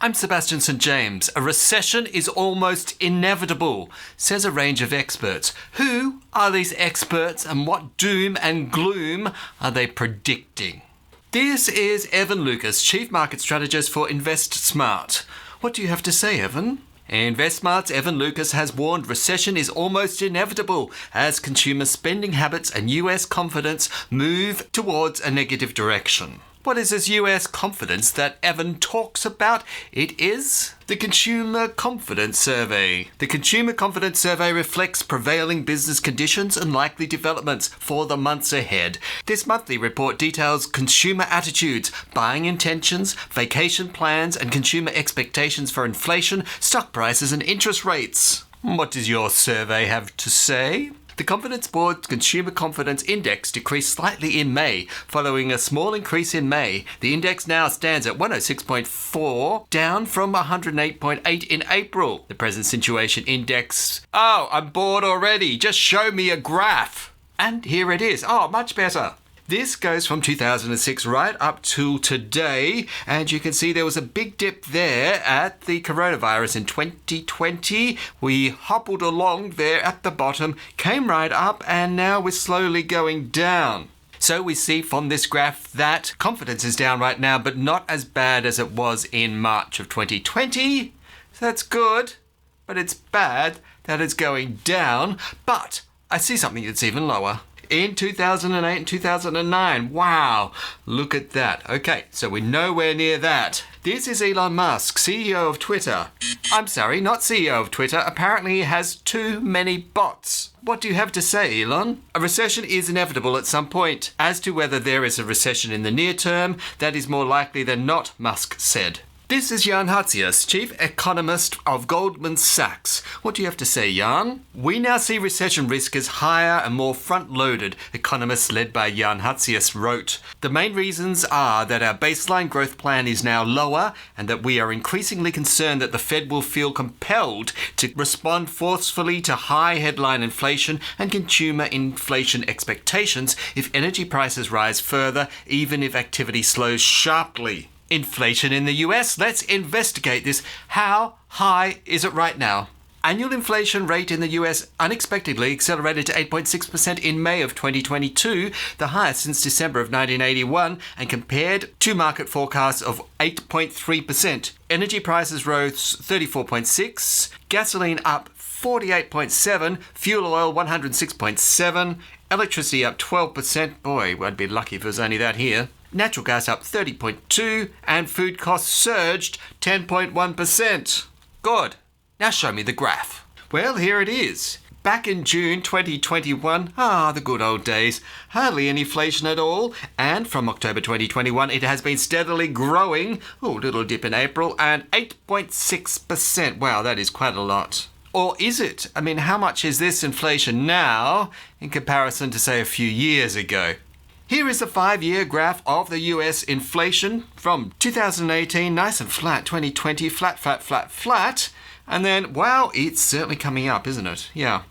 I'm Sebastian St. James. A recession is almost inevitable, says a range of experts. Who are these experts and what doom and gloom are they predicting? This is Evan Lucas, Chief Market Strategist for InvestSMART. What do you have to say, Evan? InvestSMART's Evan Lucas has warned recession is almost inevitable as consumer spending habits and US confidence move towards a negative direction. What is this US confidence that Evan talks about? It is the Consumer Confidence Survey. The Consumer Confidence Survey reflects prevailing business conditions and likely developments for the months ahead. This monthly report details consumer attitudes, buying intentions, vacation plans, and consumer expectations for inflation, stock prices, and interest rates. What does your survey have to say? The Confidence Board's Consumer Confidence Index decreased slightly in May, following a small increase in May. The index now stands at 106.4, down from 108.8 in April. The Present Situation Index... Oh, I'm bored already. Just show me a graph. And here it is. Oh, much better. This goes from 2006 right up to today, and you can see there was a big dip there at the coronavirus in 2020. We hobbled along there at the bottom, came right up, and now we're slowly going down. So we see from this graph that confidence is down right now, but not as bad as it was in March of 2020. So that's good, but it's bad that it's going down. But I see something that's even lower. In 2008 and 2009. Wow, look at that. Okay, so we're nowhere near that. This is Elon Musk, CEO of Twitter. I'm sorry, not CEO of Twitter. Apparently he has too many bots. What do you have to say, Elon? A recession is inevitable at some point. As to whether there is a recession in the near term, that is more likely than not, Musk said. This is Hatzius, Chief Economist of Goldman Sachs. What do you have to say, Jan? We now see recession risk as higher and more front-loaded, economists led by Hatzius wrote. The main reasons are that our baseline growth plan is now lower and that we are increasingly concerned that the Fed will feel compelled to respond forcefully to high headline inflation and consumer inflation expectations if energy prices rise further, even if activity slows sharply. Inflation in the US. Let's investigate this. How high is it right now? Annual inflation rate in the US unexpectedly accelerated to 8.6% in May of 2022, the highest since December of 1981, and compared to market forecasts of 8.3%. Energy prices rose 34.6%, gasoline up 48.7%, fuel oil 106.7%, electricity up 12%. Boy, I'd be lucky if it was only that here. Natural gas up 30.2% and food costs surged 10.1%. Good. Now show me the graph. Well, here it is. Back in June 2021, the good old days, hardly any inflation at all. And from October 2021, it has been steadily growing. Little dip in April and 8.6%. Wow, that is quite a lot. Or is it? I mean, how much is this inflation now in comparison to, say, a few years ago? Here is a 5-year graph of the US inflation from 2018, nice and flat, 2020, flat. And then, wow, it's certainly coming up, isn't it? Yeah.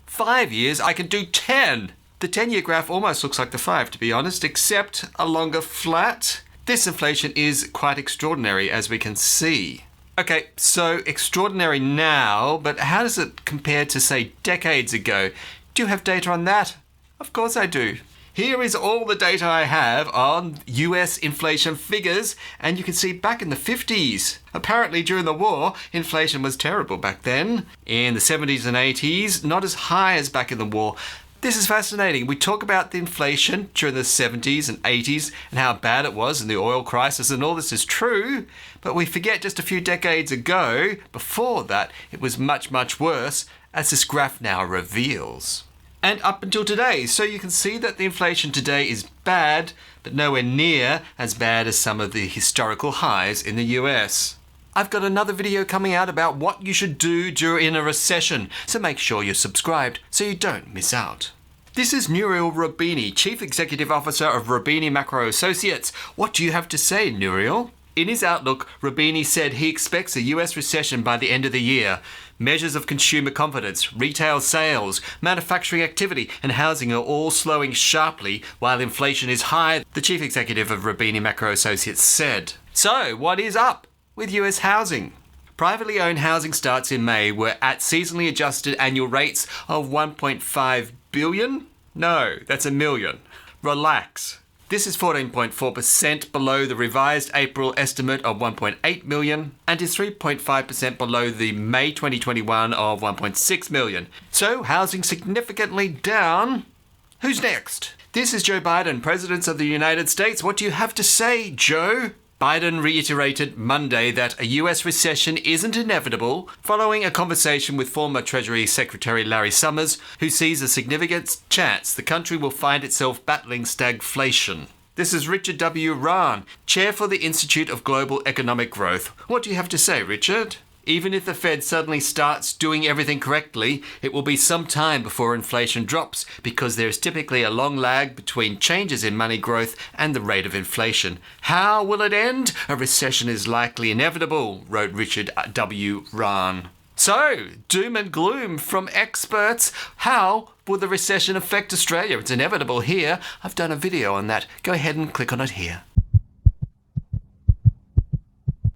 5 years, I can do 10. The 10-year graph almost looks like the 5, to be honest, except a longer flat. This inflation is quite extraordinary, as we can see. Okay, so extraordinary now, but how does it compare to, say, decades ago? Do you have data on that? Of course I do. Here is all the data I have on US inflation figures, and you can see back in the 50s. Apparently during the war, inflation was terrible back then. In the 70s and 80s, not as high as back in the war. This is fascinating. We talk about the inflation during the 70s and 80s and how bad it was in the oil crisis, and all this is true, but we forget just a few decades ago, before that, it was much, much worse, as this graph now reveals. And up until today. So you can see that the inflation today is bad, but nowhere near as bad as some of the historical highs in the US. I've got another video coming out about what you should do during a recession, so make sure you're subscribed so you don't miss out. This is Nouriel Roubini, Chief Executive Officer of Roubini Macro Associates. What do you have to say, Nouriel? In his outlook, Roubini said he expects a US recession by the end of the year. Measures of consumer confidence, retail sales, manufacturing activity and housing are all slowing sharply while inflation is high, the chief executive of Roubini Macro Associates said. So, what is up? with US housing. Privately owned housing starts in May were at seasonally adjusted annual rates of 1.5 billion? No, that's a million. Relax. This is 14.4% below the revised April estimate of 1.8 million and is 3.5% below the May 2021 of 1.6 million. So housing significantly down. Who's next? This is Joe Biden, President of the United States. What do you have to say, Joe? Biden reiterated Monday that a US recession isn't inevitable following a conversation with former Treasury Secretary Larry Summers, who sees a significant chance the country will find itself battling stagflation. This is Richard W. Rahn, Chair for the Institute of Global Economic Growth. What do you have to say, Richard? Even if the Fed suddenly starts doing everything correctly, it will be some time before inflation drops because there is typically a long lag between changes in money growth and the rate of inflation. How will it end? A recession is likely inevitable, wrote Richard W. Rahn. So, doom and gloom from experts. How will the recession affect Australia? It's inevitable here. I've done a video on that. Go ahead and click on it here.